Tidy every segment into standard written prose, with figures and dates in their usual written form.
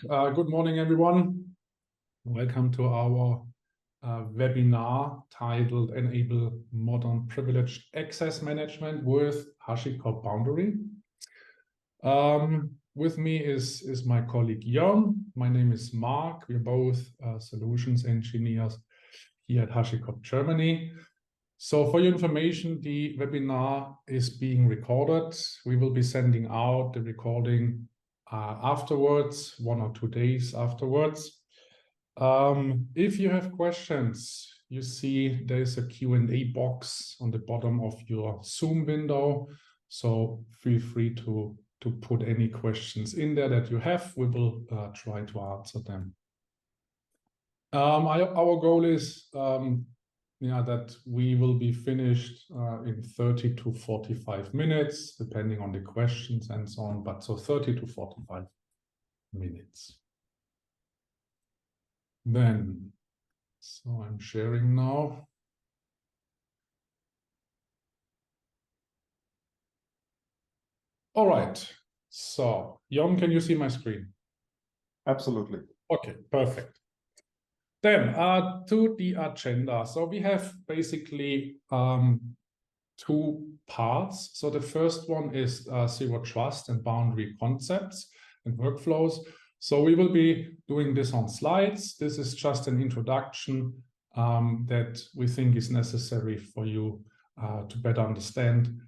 Good morning, everyone. Welcome to our webinar titled Enable Modern Privileged Access Management with HashiCorp Boundary. With me is my colleague Jörn. My name is Mark. We're both solutions engineers here at HashiCorp Germany. So for your information, the webinar is being recorded. We will be sending out the recording afterwards, 1 or 2 days afterwards. If you have questions, you see there's a Q&A box on the bottom of your Zoom window. So feel free to put any questions in there that you have. We will try to answer them. Our goal is that we will be finished in 30 to 45 minutes, depending on the questions and so on, but so 30 to 45 minutes. Then, so I'm sharing now. All right, so Jon, can you see my screen? Absolutely. Okay, perfect. Then to the agenda. So we have basically 2 parts. So the first one is zero trust and boundary concepts and workflows. So we will be doing this on slides. This is just an introduction that we think is necessary for you to better understand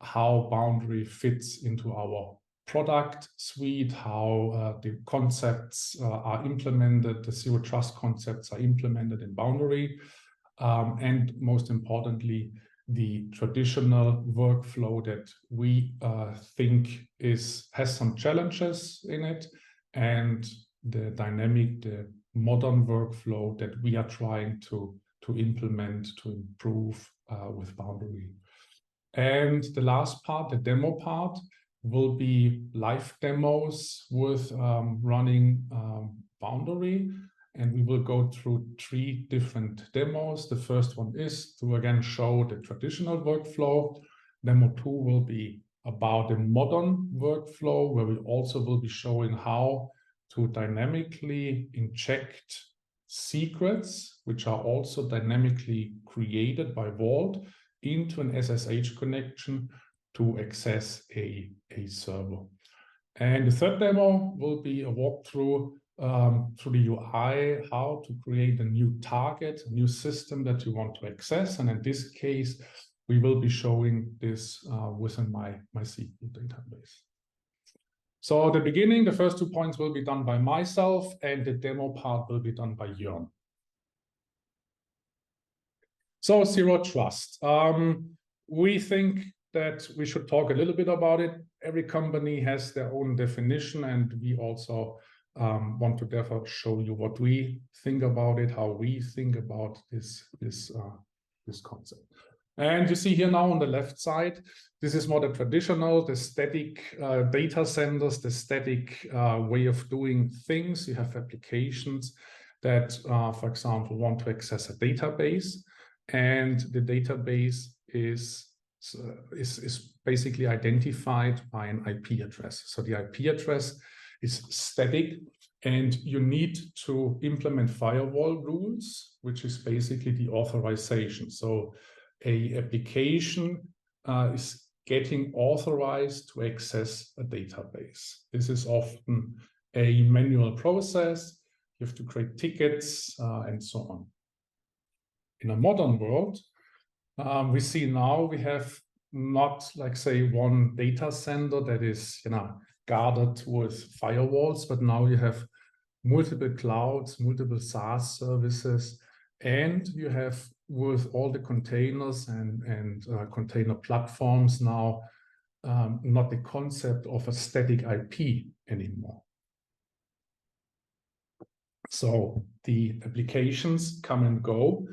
how Boundary fits into our product suite, how the concepts are implemented, the zero trust concepts are implemented in Boundary, and most importantly, the traditional workflow that we think has some challenges in it, and the dynamic, the modern workflow that we are trying to implement, to improve with Boundary. And the last part, the demo part, will be live demos with running Boundary. And we will go through 3 different demos. The first one is to again show the traditional workflow. Demo 2 will be about the modern workflow, where we also will be showing how to dynamically inject secrets, which are also dynamically created by Vault, into an SSH connection to access a server. And the third demo will be a walkthrough through the UI, how to create a new target, a new system that you want to access. And in this case, we will be showing this within my SQL database. So at the beginning, the first 2 points will be done by myself, and the demo part will be done by Jörn. So zero trust. We think that we should talk a little bit about it. Every company has their own definition, and we also want to therefore show you what we think about it, how we think about this concept. And you see here now on the left side, this is more the traditional, the static data centers, the static way of doing things. You have applications that, for example, want to access a database, and the database is basically identified by an IP address. So the IP address is static, and you need to implement firewall rules, which is basically the authorization. So an application is getting authorized to access a database. This is often a manual process. You have to create tickets and so on. In a modern world, we see now we have not, like, say, one data center that is guarded with firewalls, but now you have multiple clouds, multiple SaaS services, and you have, with all the containers and container platforms now, not the concept of a static IP anymore. So the applications come and go.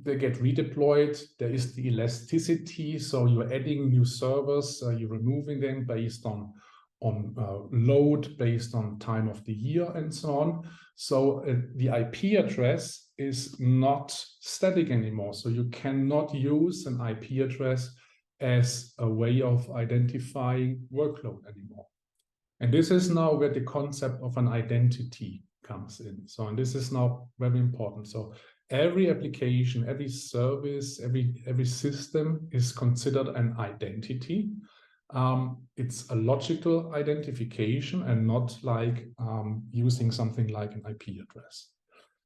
They get redeployed. There is the elasticity. So you're adding new servers, you're removing them based on load, based on time of the year, and so on. So the IP address is not static anymore. So you cannot use an IP address as a way of identifying workload anymore. And this is now where the concept of an identity comes in. So, and this is now very important. So every application, every service, every system is considered an identity. It's a logical identification and not like using something like an IP address.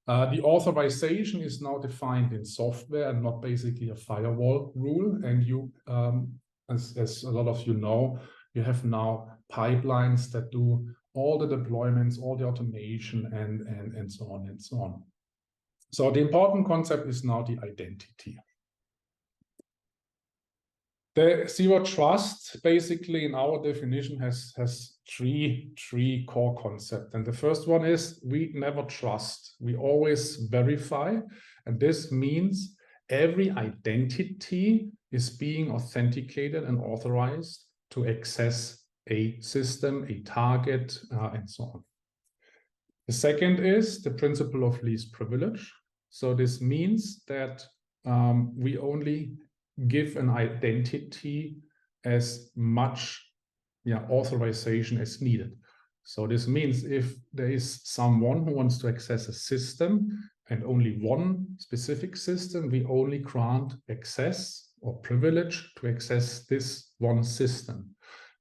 The authorization is now defined in software and not basically a firewall rule. And you, as a lot of you know, you have now pipelines that do all the deployments, all the automation, and so on and so on. So the important concept is now the identity. The zero trust, basically, in our definition, has three core concepts. And the first one is we never trust. We always verify. And this means every identity is being authenticated and authorized to access a system, a target, and so on. The second is the principle of least privilege. So this means that we only give an identity as much authorization as needed. So this means if there is someone who wants to access a system and only one specific system, we only grant access or privilege to access this one system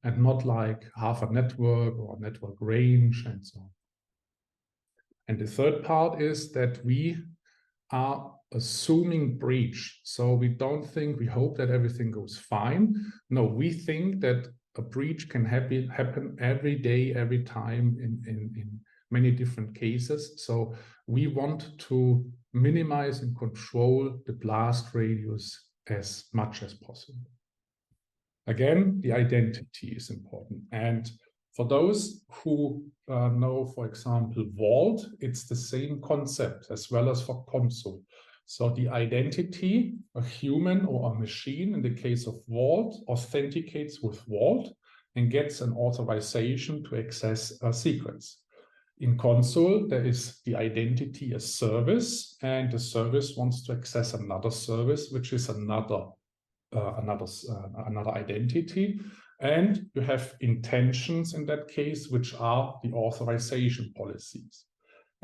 and not like half a network or network range and so on. And the third part is that we are assuming breach. So we don't think, we hope that everything goes fine. No, we think that a breach can happen every day, every time in many different cases. So we want to minimize and control the blast radius as much as possible. Again, the identity is important. And for those who know, for example, Vault, it's the same concept as well as for Consul. So the identity, a human or a machine, in the case of Vault, authenticates with Vault and gets an authorization to access a secrets. In Consul, there is the identity as service, and the service wants to access another service, which is another identity. And you have intentions in that case, which are the authorization policies.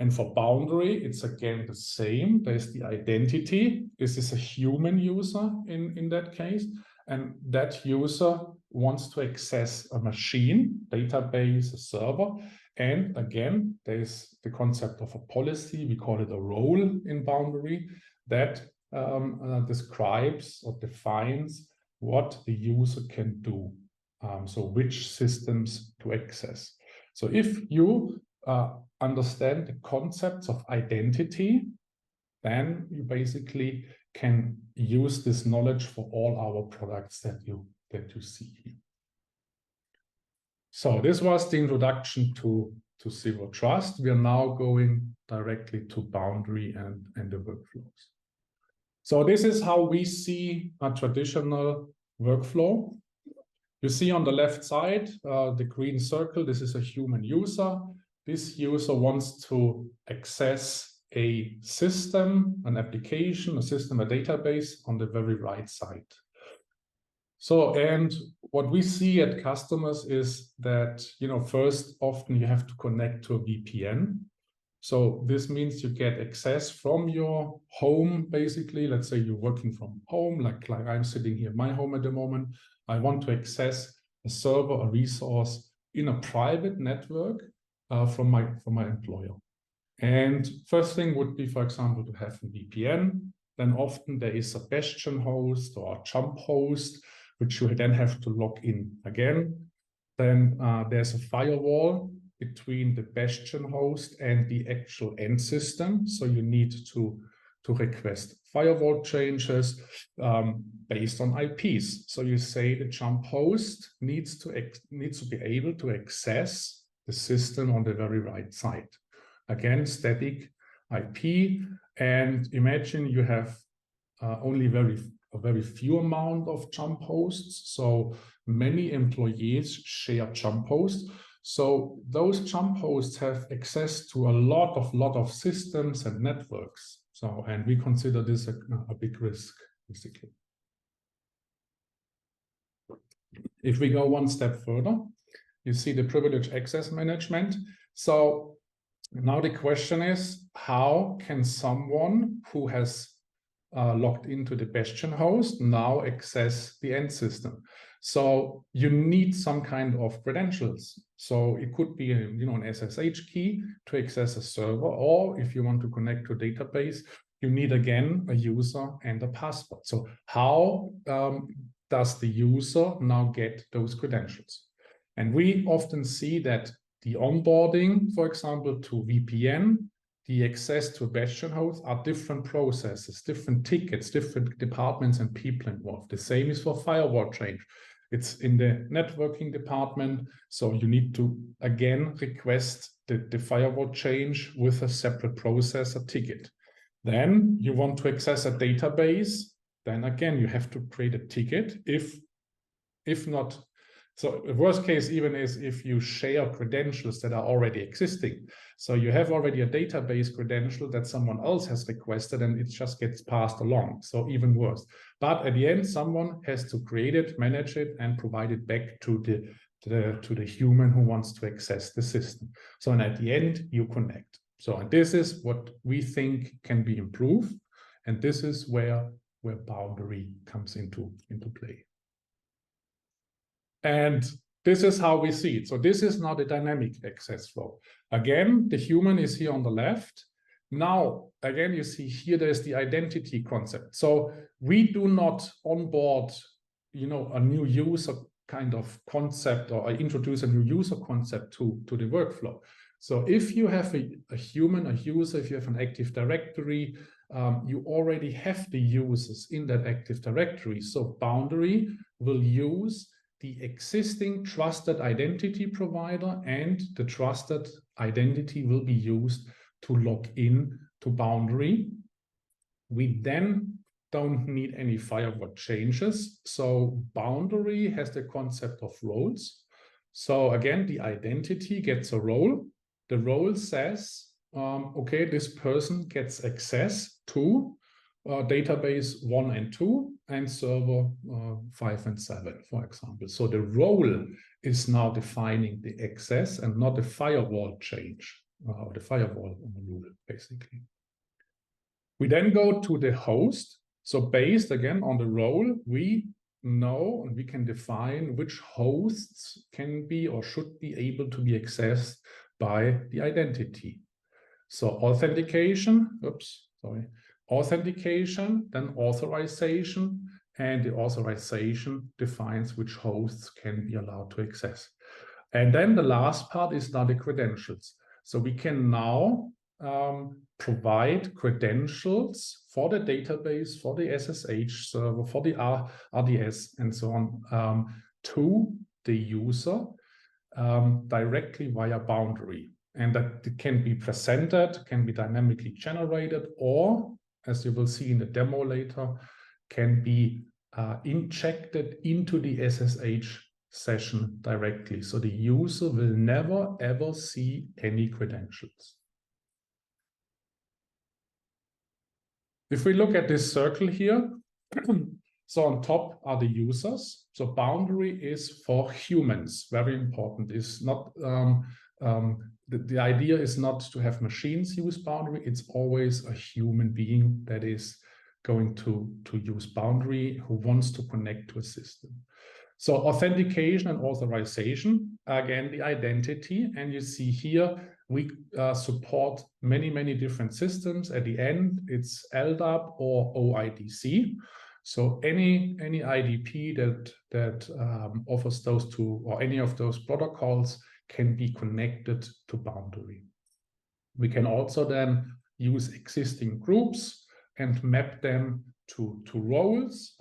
And for Boundary, it's again the same. There's the identity. This is a human user in that case. And that user wants to access a machine, database, a server. And again, there's the concept of a policy. We call it a role in Boundary that describes or defines what the user can do. So which systems to access. So if you understand the concepts of identity, then you basically can use this knowledge for all our products that you see here. So this was the introduction to Zero Trust. We are now going directly to Boundary and the workflows. So this is how we see a traditional workflow. You see on the left side, the green circle, this is a human user. This user wants to access a system, an application, a system, a database on the very right side. So, and what we see at customers is that, first, often you have to connect to a VPN. So this means you get access from your home, basically. Let's say you're working from home, like I'm sitting here in my home at the moment. I want to access a server, a resource in a private network from my employer. And first thing would be, for example, to have a VPN. Then often there is a bastion host or a jump host, which you then have to log in again. Then there's a firewall between the bastion host and the actual end system. So you need to request firewall changes based on IPs. So you say the jump host needs to be able to access the system on the very right side. Again, static IP. And imagine you have only a very few amount of jump hosts. So many employees share jump hosts. So those jump hosts have access to a lot of systems and networks. So, and we consider this a big risk, basically. If we go one step further, you see the privileged access management. So now the question is, how can someone who has logged into the Bastion host now access the end system? So you need some kind of credentials. So it could be an SSH key to access a server, or if you want to connect to a database, you need again a user and a password. So how does the user now get those credentials? And we often see that the onboarding, for example, to VPN, the access to a Bastion host are different processes, different tickets, different departments and people involved. The same is for firewall change. It's in the networking department, so you need to, again, request the firewall change with a separate process, a ticket. Then you want to access a database, then again, you have to create a ticket. If not, so the worst case even is if you share credentials that are already existing. So you have already a database credential that someone else has requested and it just gets passed along. So even worse. But at the end, someone has to create it, manage it, and provide it back to the human who wants to access the system. So and at the end, you connect. So and this is what we think can be improved. And this is where Boundary comes into play. And this is how we see it. So this is now the dynamic access flow. Again, the human is here on the left. Now, again, you see here, there's the identity concept. So we do not onboard, a new user kind of concept or introduce a new user concept to the workflow. So if you have a human, a user, if you have an Active Directory, you already have the users in that Active Directory. So Boundary will use the existing trusted identity provider, and the trusted identity will be used to log in to Boundary. We then don't need any firewall changes. So Boundary has the concept of roles. So again, the identity gets a role. The role says, okay, this person gets access to database 1 and 2 and server 5 and 7, for example. So the role is now defining the access and not the firewall change or the firewall rule, basically. We then go to the host. So based again on the role, we know and we can define which hosts can be or should be able to be accessed by the identity. So authentication, then authorization, and the authorization defines which hosts can be allowed to access. And then the last part is now the credentials. So we can now provide credentials for the database, for the SSH server, for the RDS, and so on, to the user directly via Boundary. And that it can be presented, can be dynamically generated, or, as you will see in the demo later, can be injected into the SSH session directly. So the user will never, ever see any credentials. If we look at this circle here, so on top are the users. So Boundary is for humans, very important. It's not the idea is not to have machines use Boundary. It's always a human being that is going to use Boundary who wants to connect to a system. So authentication and authorization, again, the identity. And you see here, we support many, many different systems. At the end, it's LDAP or OIDC. So any IDP that offers those two or any of those protocols can be connected to Boundary. We can also then use existing groups and map them to roles.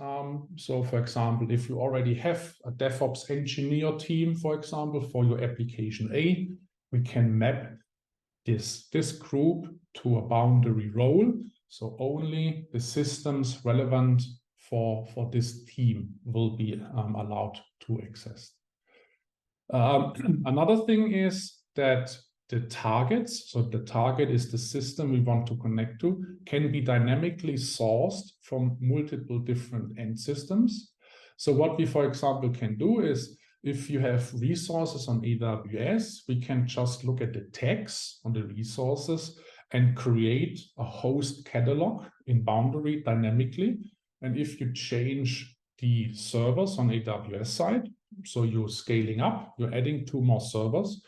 So for example, if you already have a DevOps engineer team, for example, for your application A, we can map this group to a Boundary role. So only the systems relevant for this team will be allowed to access. Another thing is that the targets, so the target is the system we want to connect to, can be dynamically sourced from multiple different end systems. So what we, for example, can do is if you have resources on AWS, we can just look at the tags on the resources and create a host catalog in Boundary dynamically. And if you change the servers on AWS side, so you're scaling up, you're adding 2 more servers,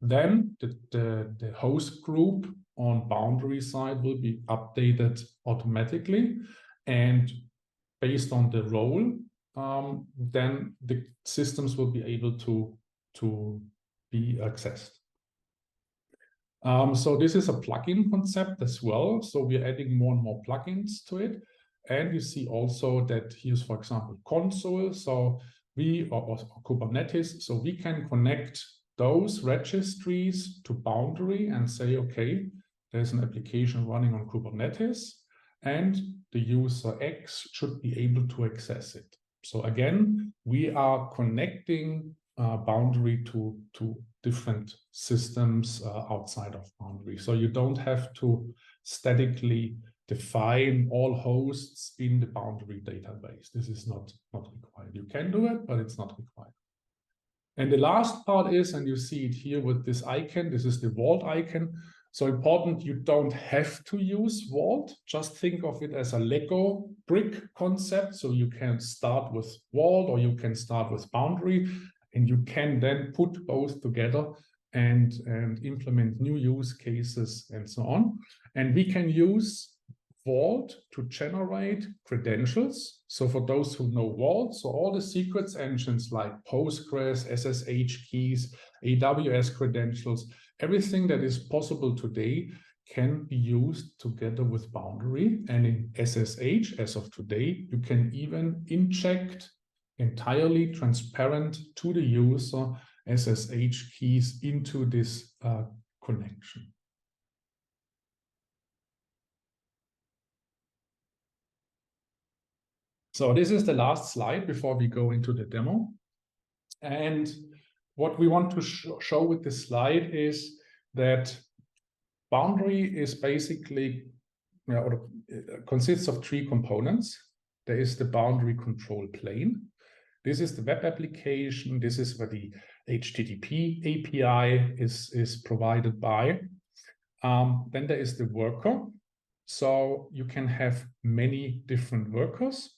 then the host group on Boundary side will be updated automatically. And based on the role, then the systems will be able to be accessed. So this is a plugin concept as well. So we're adding more and more plugins to it. And you see also that here's, for example, Consul. So or Kubernetes. So we can connect those registries to Boundary and say, okay, there's an application running on Kubernetes, and the user X should be able to access it. So again, we are connecting Boundary to different systems outside of Boundary. So you don't have to statically define all hosts in the Boundary database. This is not required. You can do it, but it's not required. And the last part is, and you see it here with this icon, this is the Vault icon. So important, you don't have to use Vault. Just think of it as a Lego brick concept. So you can start with Vault or you can start with Boundary, and you can then put both together and implement new use cases and so on. And we can use Vault to generate credentials. So for those who know Vault, so all the secrets engines like Postgres, SSH keys, AWS credentials, everything that is possible today can be used together with Boundary. And in SSH, as of today, you can even inject entirely transparent to the user SSH keys into this connection. So this is the last slide before we go into the demo. And what we want to show with this slide is that Boundary is basically, consists of 3 components. There is the Boundary control plane. This is the web application. This is where the HTTP API is provided by. Then there is the worker. So you can have many different workers.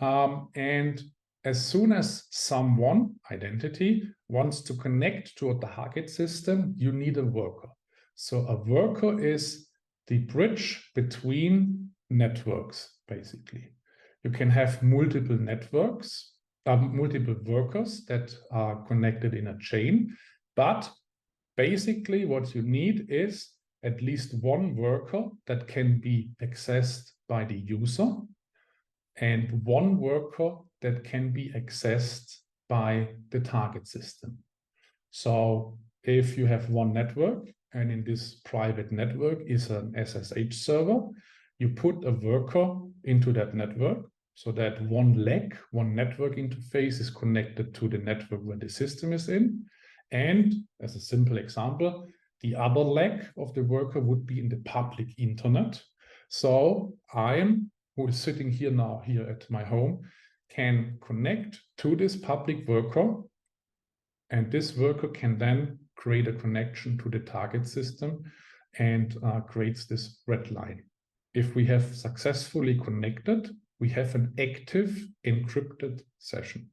And as soon as someone, identity, wants to connect to a target system, you need a worker. So a worker is the bridge between networks, basically. You can have multiple networks, multiple workers that are connected in a chain, but basically what you need is at least one worker that can be accessed by the user, and one worker that can be accessed by the target system. So if you have one network, and in this private network is an SSH server, you put a worker into that network so that one leg, one network interface is connected to the network where the system is in. And as a simple example, the other leg of the worker would be in the public internet. So who is sitting here now, here at my home, can connect to this public worker, and this worker can then create a connection to the target system and creates this red line. If we have successfully connected, we have an active encrypted session.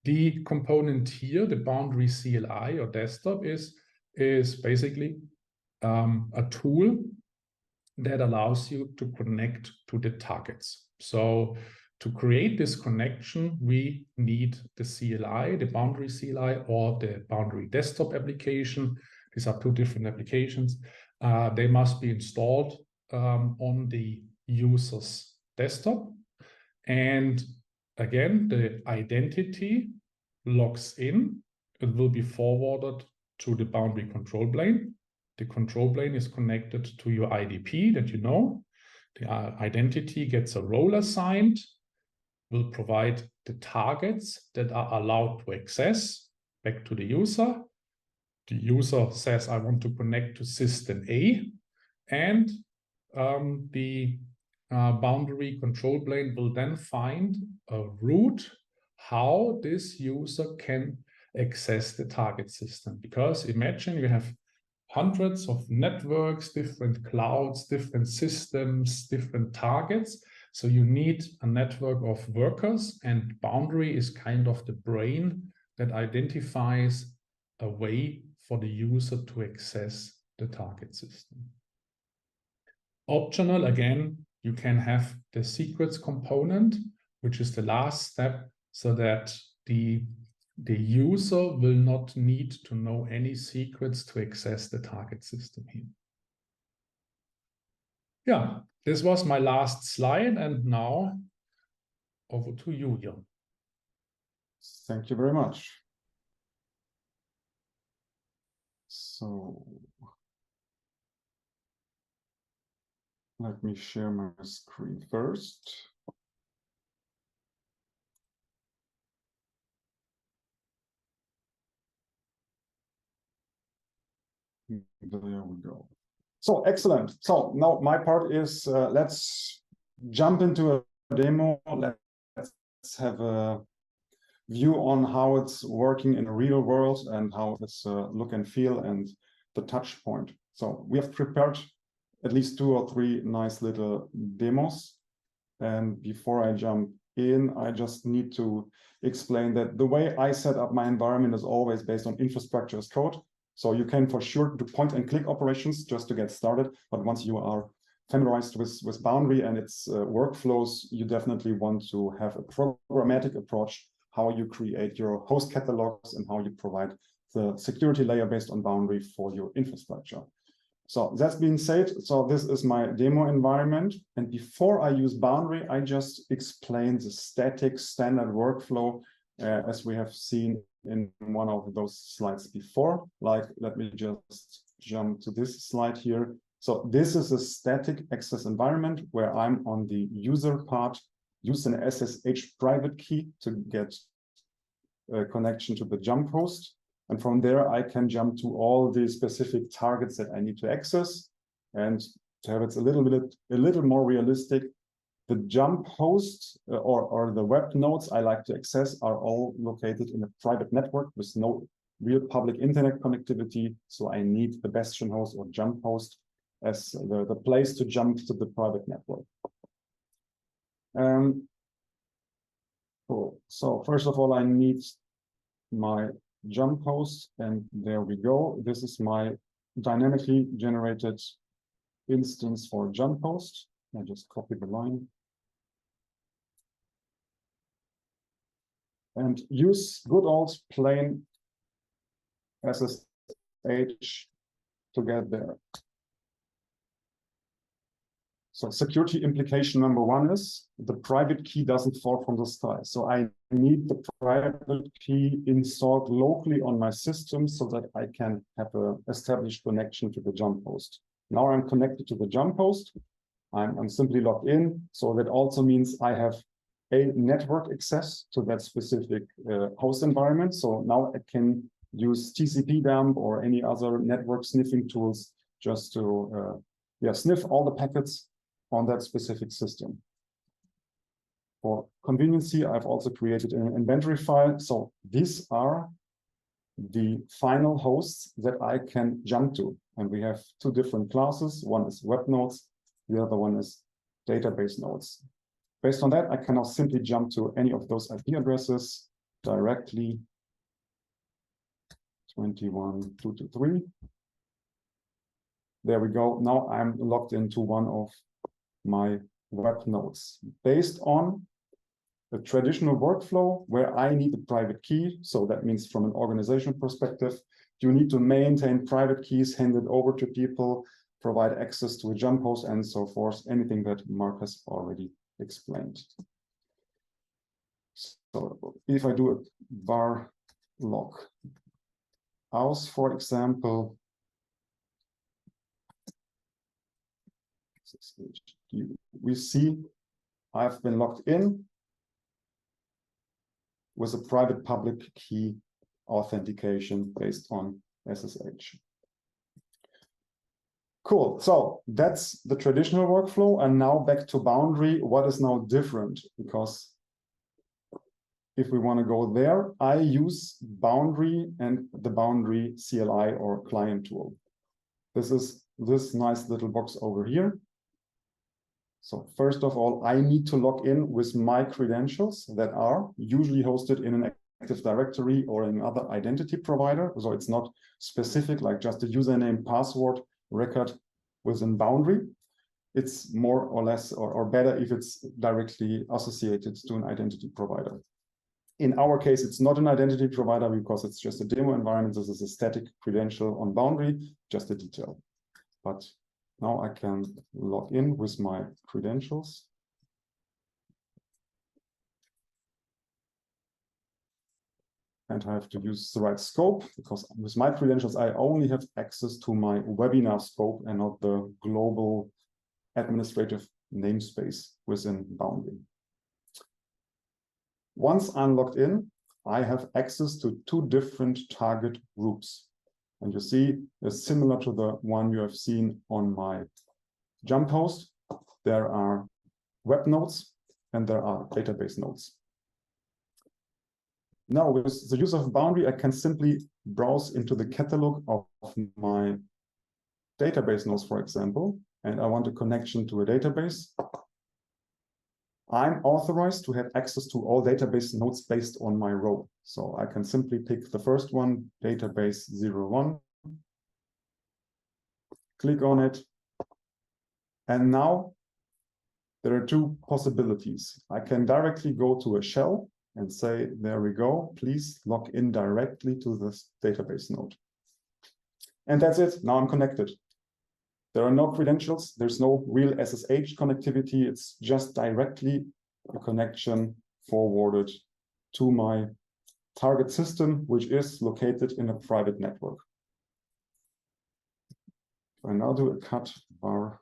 The component here, the Boundary CLI or desktop, is basically a tool that allows you to connect to the targets. So to create this connection, we need the CLI, the Boundary CLI, or the Boundary desktop application. These are 2 different applications. They must be installed on the user's desktop. And again, the identity logs in. It will be forwarded to the Boundary control plane. The control plane is connected to your IDP that you know. The identity gets a role assigned, will provide the targets that are allowed to access back to the user. The user says, I want to connect to system A, and the Boundary control plane will then find a route how this user can access the target system. Because imagine you have hundreds of networks, different clouds, different systems, different targets. So you need a network of workers, and Boundary is kind of the brain that identifies a way for the user to access the target system. Optional, again, you can have the secrets component, which is the last step, so that the user will not need to know any secrets to access the target system here. Yeah, this was my last slide, and now over to you, Jan. Thank you very much. So let me share my screen first. There we go. So excellent. So now my part is let's jump into a demo. Let's have a view on how it's working in the real world and how it's look and feel and the touch point. So we have prepared at least 2 or 3 nice little demos. And before I jump in, I just need to explain that the way I set up my environment is always based on infrastructure as code. So you can for sure do point and click operations just to get started. But once you are familiarized with Boundary and its workflows, you definitely want to have a programmatic approach, how you create your host catalogs and how you provide the security layer based on Boundary for your infrastructure. So that's being said, so this is my demo environment. And before I use Boundary, I just explain the static standard workflow as we have seen in one of those slides before. Like, let me just jump to this slide here. So this is a static access environment where I'm on the user part, use an SSH private key to get a connection to the jump host. And from there, I can jump to all the specific targets that I need to access. And to have it a little more realistic, the jump host or the web nodes I like to access are all located in a private network with no real public internet connectivity. So I need the bastion host or jump host as the place to jump to the private network. Cool. So first of all, I need my jump host, and there we go. This is my dynamically generated instance for jump host. I just copy the line and use good old plain SSH to get there. So security implication number 1 is the private key doesn't fall from the sky. So I need the private key installed locally on my system so that I can have an established connection to the jump host. Now I'm connected to the jump host. I'm simply logged in. So that also means I have a network access to that specific host environment. So now I can use TCP dump or any other network sniffing tools just to sniff all the packets on that specific system. For conveniency, I've also created an inventory file. So these are the final hosts that I can jump to. And we have 2 different classes. One is web nodes, the other one is database nodes. Based on that, I can now simply jump to any of those IP addresses directly. 21.223. There we go. Now I'm logged into one of my web nodes based on a traditional workflow where I need a private key. So that means from an organizational perspective, you need to maintain private keys, hand it over to people, provide access to a jump host and so forth, anything that Mark has already explained. So if I do a var log aus, for example, we see I've been logged in with a private public key authentication based on SSH. Cool. So that's the traditional workflow. And now back to Boundary. What is now different? Because if we want to go there, I use Boundary and the Boundary CLI or client tool. This is this nice little box over here. So first of all, I need to log in with my credentials that are usually hosted in an Active Directory or another identity provider. So it's not specific, like just a username, password, record within Boundary. It's more or less or better if it's directly associated to an identity provider. In our case, it's not an identity provider because it's just a demo environment. This is a static credential on Boundary, just a detail. But now I can log in with my credentials. And I have to use the right scope because with my credentials, I only have access to my webinar scope and not the global administrative namespace within Boundary. Once I'm logged in, I have access to two different target groups. And you see, it's similar to the one you have seen on my jump host. There are web nodes and there are database nodes. Now, with the use of Boundary, I can simply browse into the catalog of my database nodes, for example, and I want a connection to a database. I'm authorized to have access to all database nodes based on my role. So I can simply pick the first one, database 01, click on it. And now there are two possibilities. I can directly go to a shell and say, there we go, please log in directly to this database node. And that's it, now I'm connected. There are no credentials, there's no real SSH connectivity, it's just directly a connection forwarded to my target system, which is located in a private network. If I now do a cat var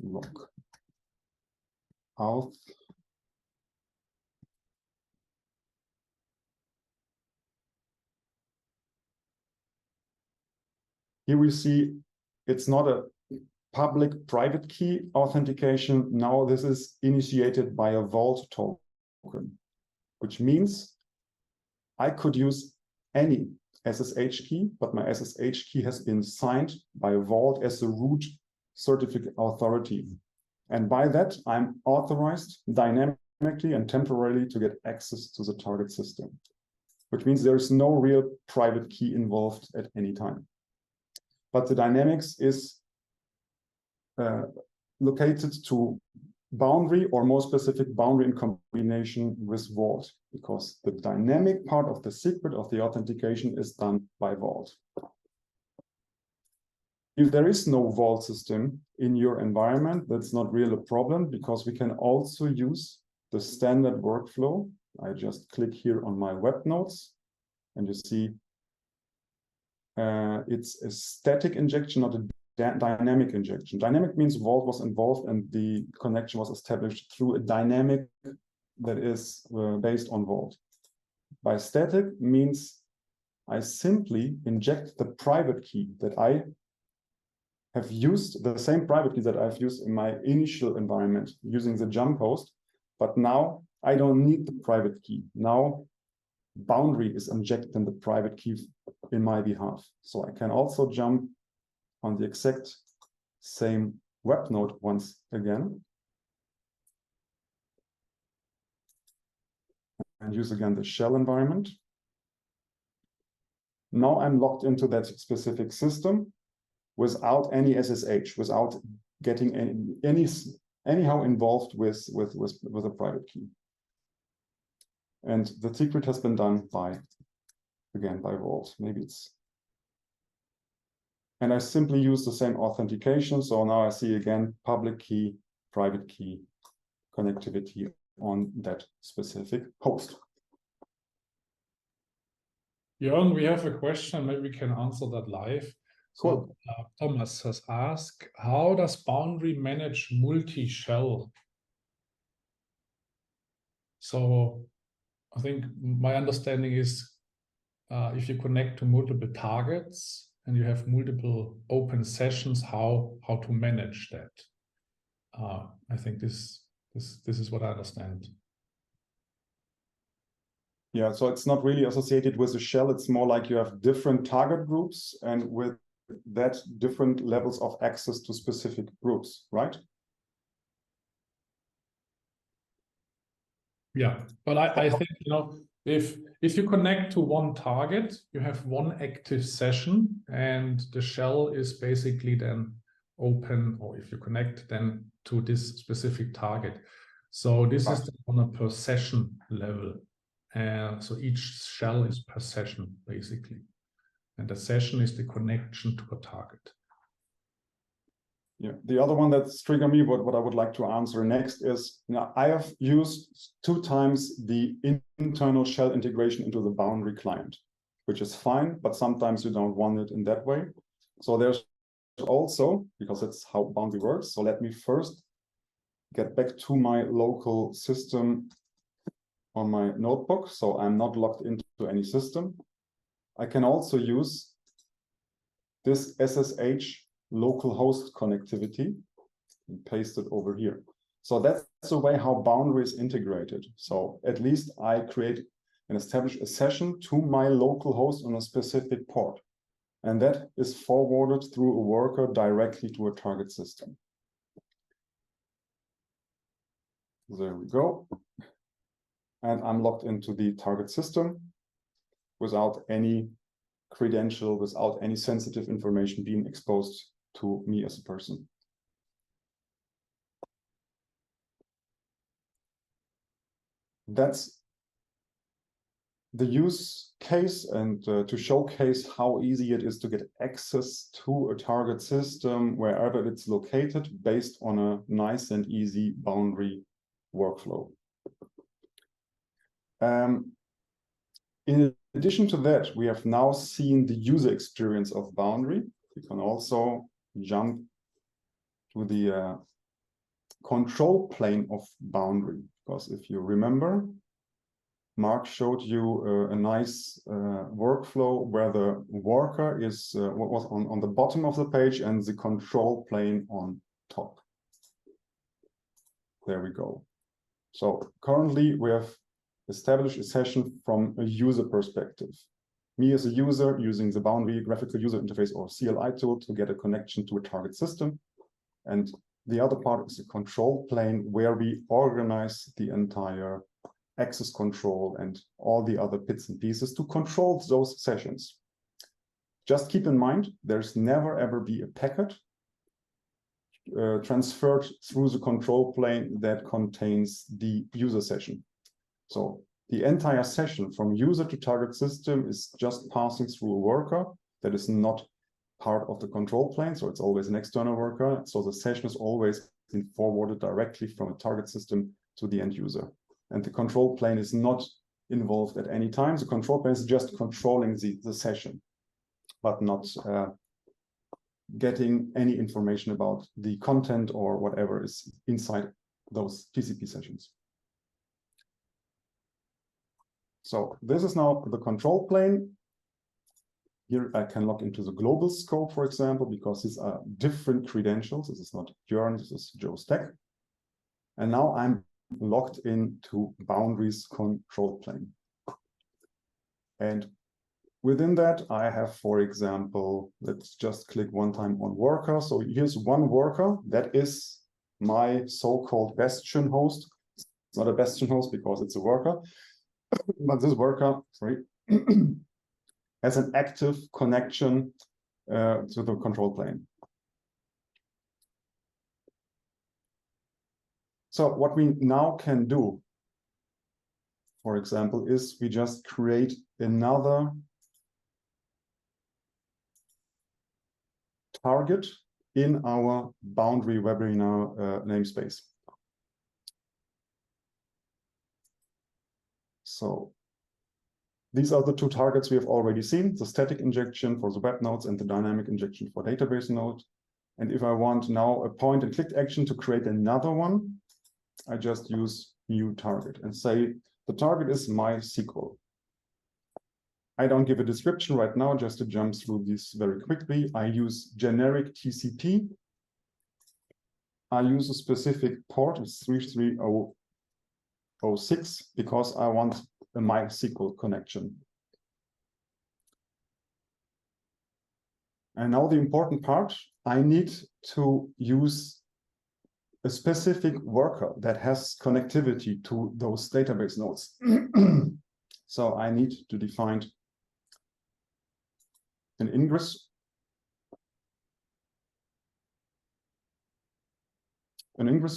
log auth, here we see it's not a public private key authentication. Now this is initiated by a vault token, which means I could use any SSH key, but my SSH key has been signed by a vault as the root certificate authority. And by that, I'm authorized dynamically and temporarily to get access to the target system, which means there's no real private key involved at any time. But the dynamics is located to Boundary, or more specific, Boundary in combination with Vault, because the dynamic part of the secret of the authentication is done by Vault. If there is no Vault system in your environment, that's not really a problem, because we can also use the standard workflow. I just click here on my web nodes, and you see it's a static injection, not a dynamic injection. Dynamic means Vault was involved and the connection was established through a dynamic that is based on Vault. By static means I simply inject the private key that I have used, the same private key that I've used in my initial environment using the jump host, but now I don't need the private key. Now Boundary is injecting the private key in my behalf. So I can also jump on the exact same web node once again and use again the shell environment. Now I'm logged into that specific system without any SSH, without getting anyhow involved with a private key. And the secret has been done by Vault. Maybe it's. And I simply use the same authentication. So now I see again public key, private key, connectivity on that specific host. Jörn, we have a question. Maybe we can answer that live. Cool. So, Thomas has asked, how does Boundary manage multi-shell? So I think my understanding is if you connect to multiple targets, and you have multiple open sessions, how to manage that. I think this is what I understand. Yeah, so it's not really associated with a shell. It's more like you have different target groups, and with that, different levels of access to specific groups, right? Yeah, but I think, you know, if you connect to one target, you have one active session, and the shell is basically then open, or if you connect then to this specific target. So this is on a per session level. So each shell is per session, basically. And the session is the connection to a target. Yeah, the other one that's triggering me, what I would like to answer next is, you know, I have used 2 times the internal shell integration into the Boundary client, which is fine, but sometimes you don't want it in that way. So there's also, because that's how Boundary works. So let me first get back to my local system on my notebook. So I'm not logged into any system. I can also use this SSH localhost connectivity and paste it over here. So that's the way how Boundary is integrated. So at least I create and establish a session to my local host on a specific port. And that is forwarded through a worker directly to a target system. There we go. And I'm logged into the target system without any credential, without any sensitive information being exposed to me as a person. That's the use case, and to showcase how easy it is to get access to a target system wherever it's located based on a nice and easy Boundary workflow. In addition to that, we have now seen the user experience of Boundary. We can also jump to the control plane of Boundary, because if you remember, Mark showed you a nice workflow where the worker is what was on the bottom of the page and the control plane on top. There we go. So currently we have established a session from a user perspective. Me as a user using the Boundary graphical user interface, or CLI tool, to get a connection to a target system. And the other part is the control plane, where we organize the entire access control and all the other bits and pieces to control those sessions. Just keep in mind, there's never ever be a packet transferred through the control plane that contains the user session. So the entire session from user to target system is just passing through a worker that is not part of the control plane. So it's always an external worker. So the session is always being forwarded directly from a target system to the end user. And the control plane is not involved at any time. The control plane is just controlling the session, but not getting any information about the content or whatever is inside those TCP sessions. So this is now the control plane. Here I can log into the global scope, for example, because these are different credentials. This is not Björn, this is Joe Stack. And now I'm logged into Boundaries control plane. And within that, I have, for example, let's just click one time on worker. So here's one worker that is my so-called bastion host. It's not a bastion host because it's a worker, but this worker, sorry, has an active connection to the control plane. So what we now can do, for example, is we just create another target in our Boundary webinar namespace. So these are the 2 targets we have already seen, the static injection for the web nodes and the dynamic injection for database node. And if I want now a point and click action to create another one, I just use new target and say the target is MySQL. I don't give a description right now, just to jump through this very quickly. I use generic TCP. I use a specific port, it's 330 06 because I want a MySQL connection. And now the important part, I need to use a specific worker that has connectivity to those database nodes. So I need to define an ingress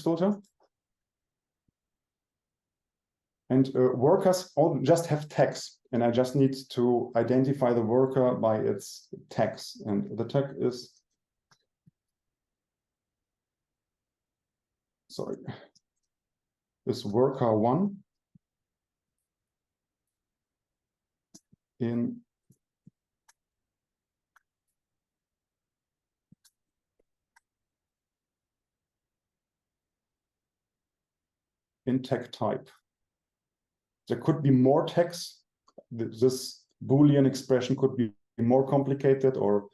filter. And workers all just have tags, and I just need to identify the worker by its tags. And the tag is, is worker1 in tag type. There could be more tags. This Boolean expression could be more complicated or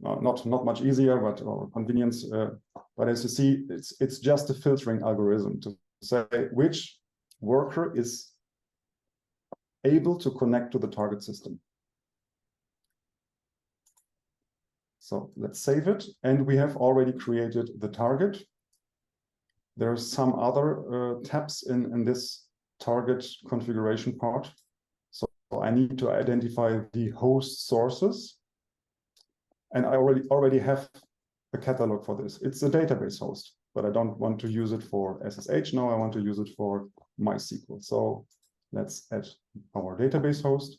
not much easier, but or convenience. But as you see, it's just a filtering algorithm to say which worker is able to connect to the target system. So let's save it, and we have already created the target. There are some other tabs in this target configuration part. So I need to identify the host sources. And I already have a catalog for this. It's a database host, but I don't want to use it for SSH now. I want to use it for MySQL. So let's add our database host.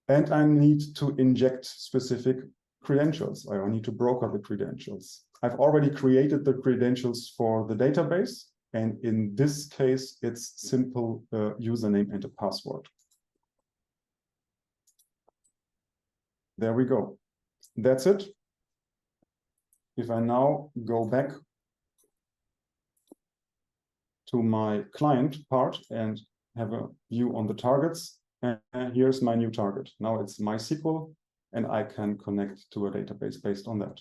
And I need to inject specific credentials. I need to broker the credentials. I've already created the credentials for the database. And in this case, it's simple username and a password. There we go. That's it. If I now go back to my client part and have a view on the targets, and here's my new target. Now it's MySQL, and I can connect to a database based on that.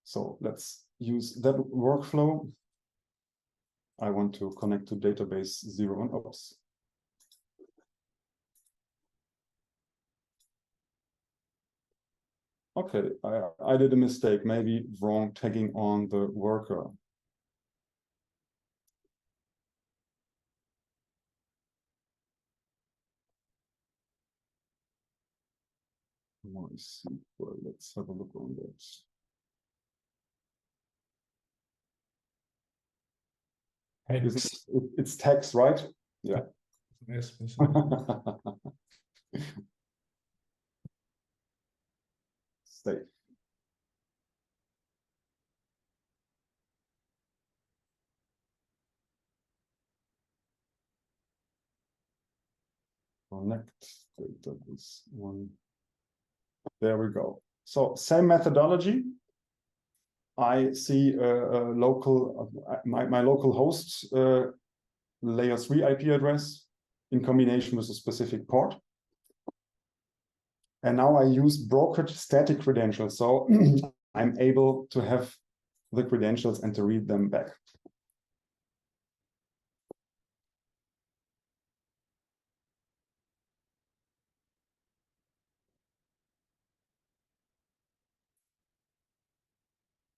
So let's use that workflow. I want to connect to database 0 and oops. Okay, I did a mistake, maybe wrong tagging on the worker. MySQL, let's have a look on that. It's tags, right? Yeah. Yes. Save. Connect database one. There we go. So same methodology. I see a local my local host layer 3 IP address in combination with a specific port. And now I use brokered static credentials. So I'm able to have the credentials and to read them back.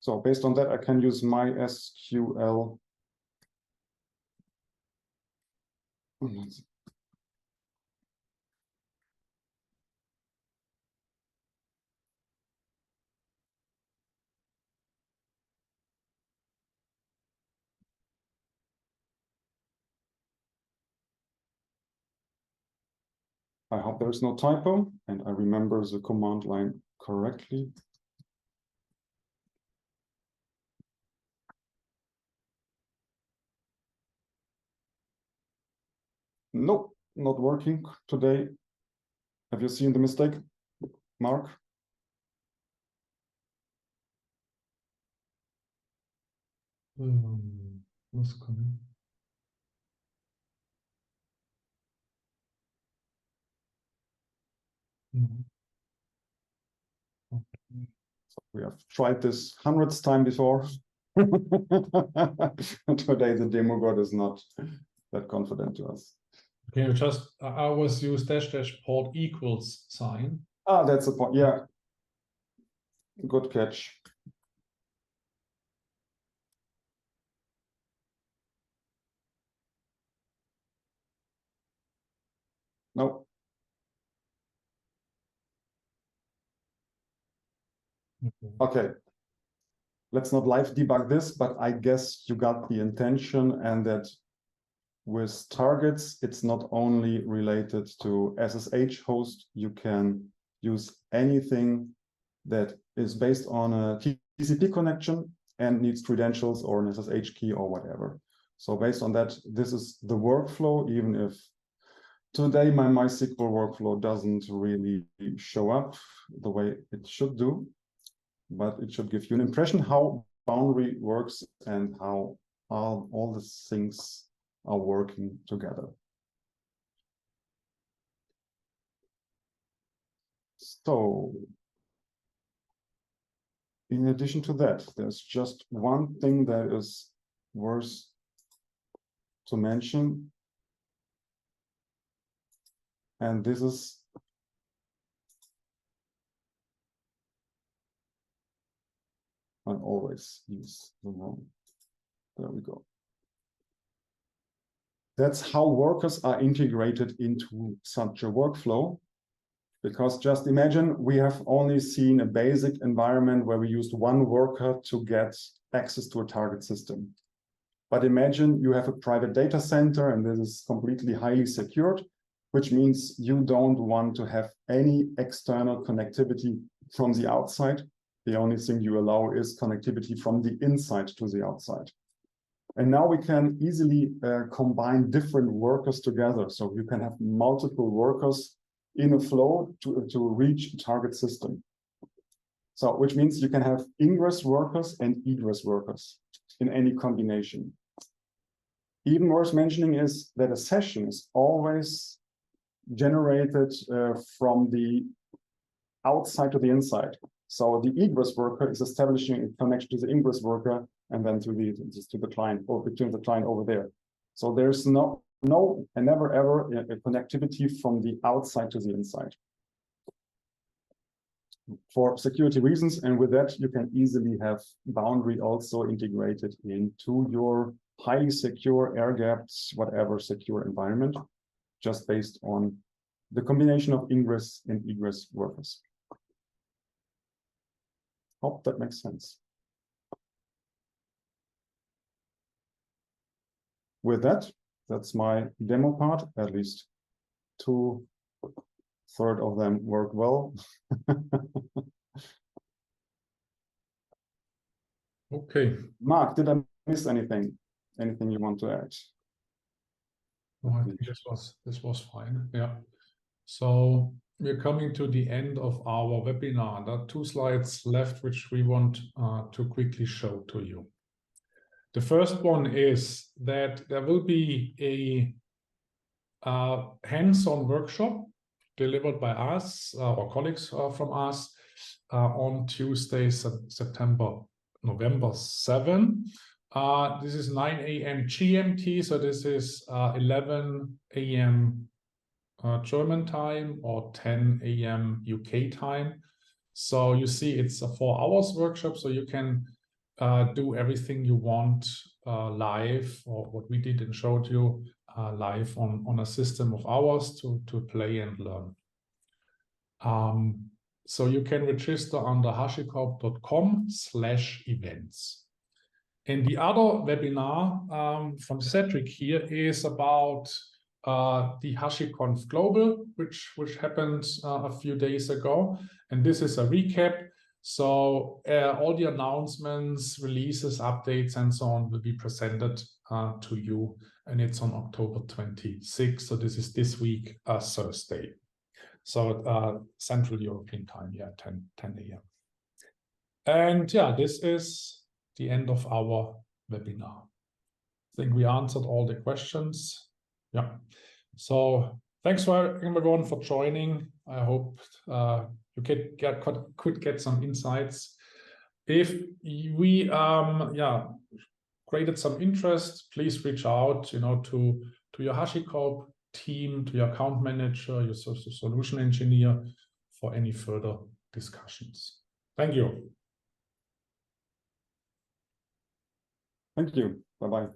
So based on that, I can use MySQL. I hope there's no typo and I remember the command line correctly. Nope, not working today. Have you seen the mistake, Mark? What's coming? No. Okay. So we have tried this hundreds of times before. Today the demo god is not that confident to us. Can you just I always use --port equals sign? Ah, that's the point. Yeah. Good catch. No. Okay. Let's not live debug this, but I guess you got the intention, and that with targets, it's not only related to SSH host. You can use anything that is based on a TCP connection and needs credentials or an SSH key or whatever. So based on that, this is the workflow, even if today my MySQL workflow doesn't really show up the way it should do, but it should give you an impression how Boundary works and how all the things are working together. So in addition to that, there's just one thing that is worth to mention. And this is I always use the wrong. There we go. That's how workers are integrated into such a workflow. Because just imagine we have only seen a basic environment where we used one worker to get access to a target system. But imagine you have a private data center and this is completely highly secured, which means you don't want to have any external connectivity from the outside. The only thing you allow is connectivity from the inside to the outside. And now we can easily combine different workers together. So you can have multiple workers in a flow to reach a target system. So which means you can have ingress workers and egress workers in any combination. Even worth mentioning is that a session is always generated from the outside to the inside. So the egress worker is establishing a connection to the ingress worker and then to the client, or between the client over there. So there's no and never ever a connectivity from the outside to the inside for security reasons. And with that, you can easily have Boundary also integrated into your highly secure, air-gapped, whatever secure environment, just based on the combination of ingress and egress workers. Hope that makes sense. With that, that's my demo part. At least 2/3 of them work well. Okay. Mark, did I miss anything? Anything you want to add? No, I think this was fine. Yeah. So we're coming to the end of our webinar. There are 2 slides left, which we want to quickly show to you. The first one is that there will be a hands-on workshop delivered by us or colleagues from us on Tuesday, November 7. This is 9 a.m. GMT, so this is 11 a.m. German time or 10 a.m. UK time. So you see it's a 4 hours workshop, so you can do everything you want live, or what we did and showed you live on a system of ours to play and learn. So you can register under hashicorp.com/events. And the other webinar from Cedric here is about the HashiConf Global, which happened a few days ago. And this is a recap. So all the announcements, releases, updates, and so on will be presented to you. And it's on October 26th. So this is this week, Thursday. So Central European time, yeah, 10 a.m. And yeah, this is the end of our webinar. I think we answered all the questions. Yeah. So thanks for everyone for joining. I hope you could get some insights. If we created some interest, please reach out, to your HashiCorp team, to your account manager, your solution engineer for any further discussions. Thank you. Thank you. Bye-bye.